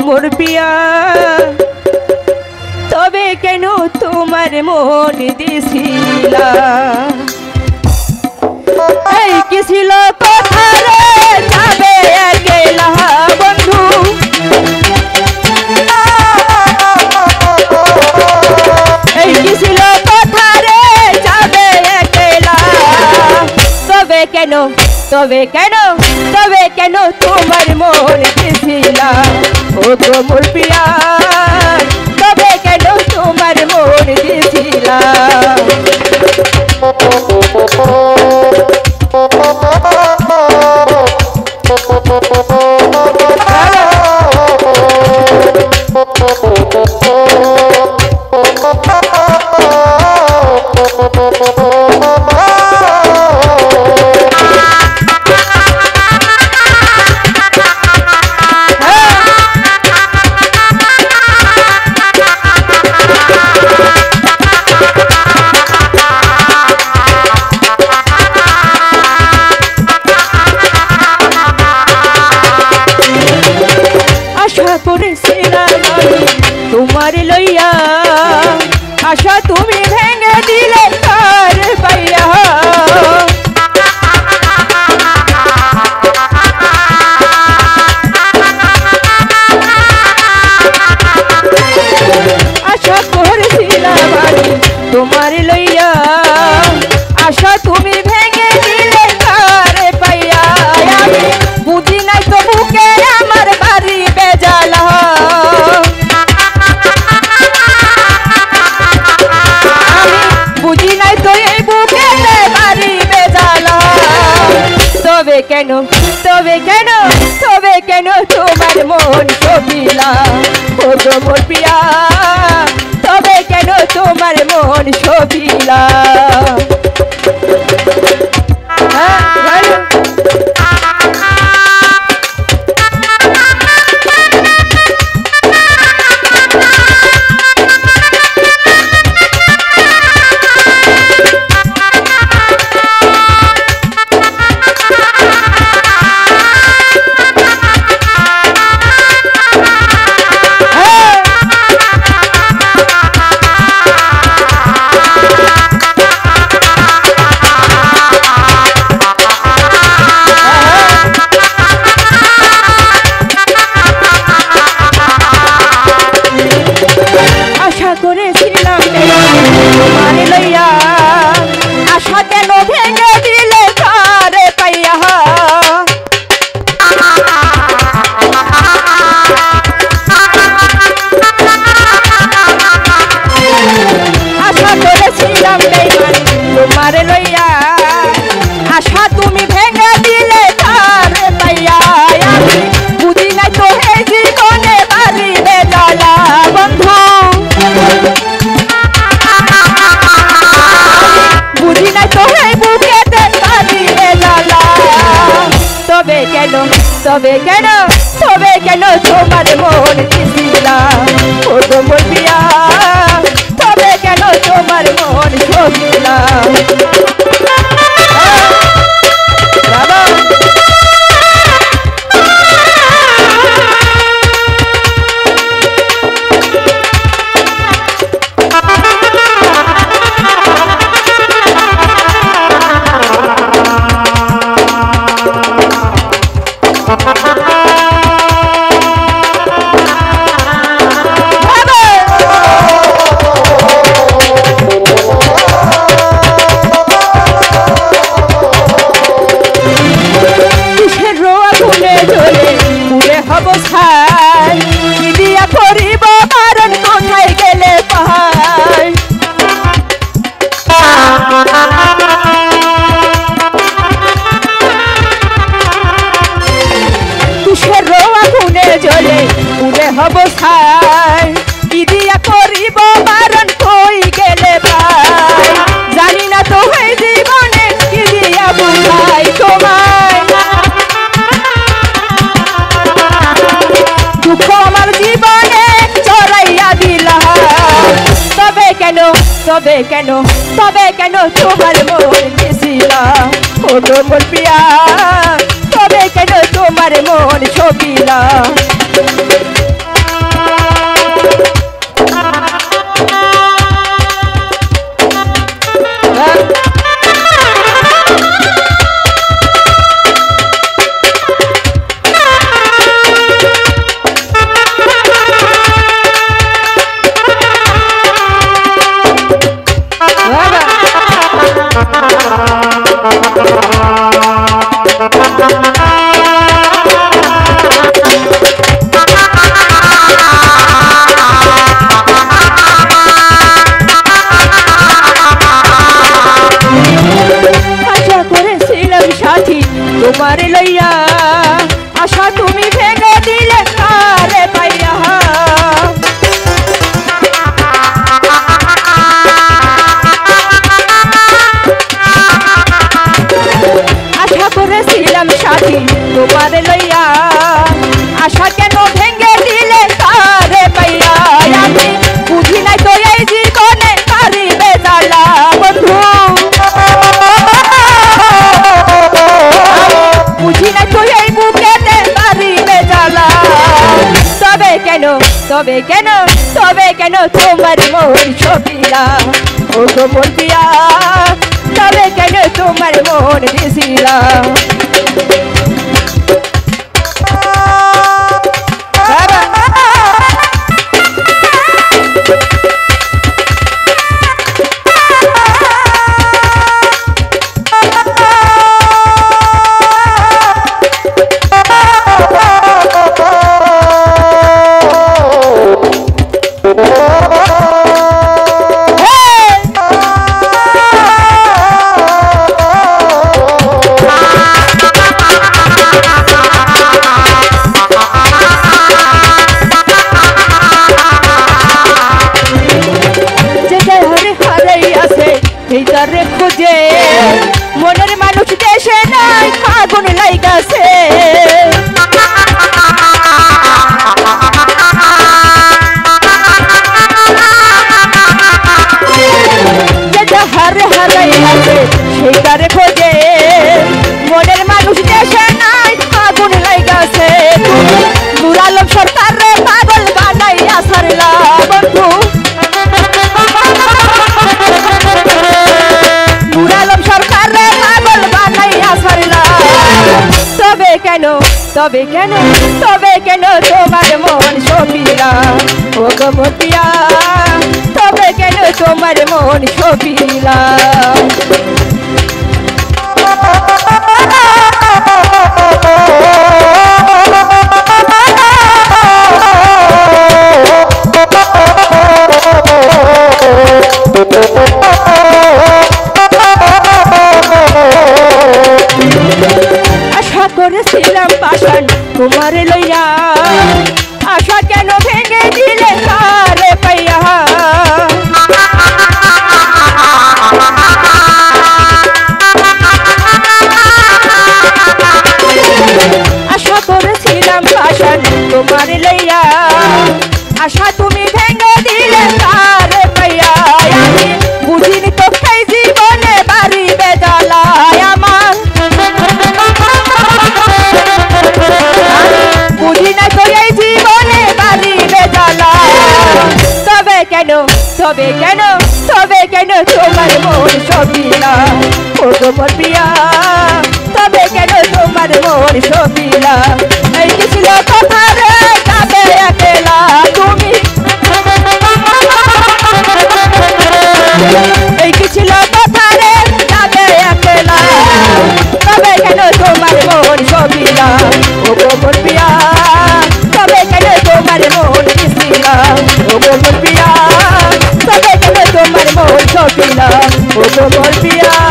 মোর পিয়া তবে কেন তোমার মন দিছিলা এই কি ছিল কথা রে যাবে একলা বন্ধু এই কি ছিল কথা রে যাবে একলা তবে কেন তবে কেন তবে কেন তোমার মন দিছিলা ও গো মোর পিয়া তবে কেন তোমার মন দিছিলা তোমার লইয়া আশা তুমি ভেঙে দিলে তার পাইয়া আশা করছিলাম তোমার লইয়া আশা তুমি ভেঙে দিলে তার পাইয়া আমি বুঝি নাই তো বুকে আমার বাড়ি বেজালা কেন তবে কেন তবে কেন তোমার মন শোভিলা ও গো মোর পিয়া তবে কেন তোমার মন শোভিলা তবে কেন তোমার মন দিছিলা ও গো মোর পিয়া তবে কেন তোমার মন শোভিলা জানি না তো জীবনে কি দিয়া বুঝাই তোমায় তবে কেন তোমার মন দিছিলা ও গো মোর পিয়া, তবে কেন তোমার মন ছবিলা। তোমার মন সপিলা ও গো মোর পিয়া তবে কেন তোমার মন দিছিলা এইটারে খুঁজে মনের মানুষ দেশে নাই আগুন লাইগাছে যেটা হারে হারাই আছে সেইটারে খোঁজে মনের মানুষ দেশে নাই আগুন লাইগাছে নূর আলম সরকার রে পাগল বানাইয়া ছাড়লা বন্ধু তবে কেন তোমার মন সপিলা ও গো মোর পিয়া তবে কেন তোমার মন সপিলা করেছিলাম পাশান তোমার লইয়া আশা কেন ভেঙে দিলে তারে পাইয়া আশা করেছিলাম পাশান তোমার লইয়া আশা তুমি ভেঙে দিলে তারে পাইয়া আমি বুঝিনি তো খাই জীবনে বাড়ি বেজালায় আমার বুঝি না তো এই জীবনে বাড়ি বেজালা তবে কেন তোমার মন সপিলা ও গো মোর পিয়া তবে কেন তোমার মন সপিলা এই কি ছিল কথা রে যাবে একলা তুমি এই কি ছিল কথা রে যাবে একলা তবে কেন তোমার মন সপিলা ও গো মোর পিয়া তবে কেন তোমার মন দিছিলা ও গো মোর পিয়া তবে কেন তোমার মন সপিলা ও গো মোর পিয়া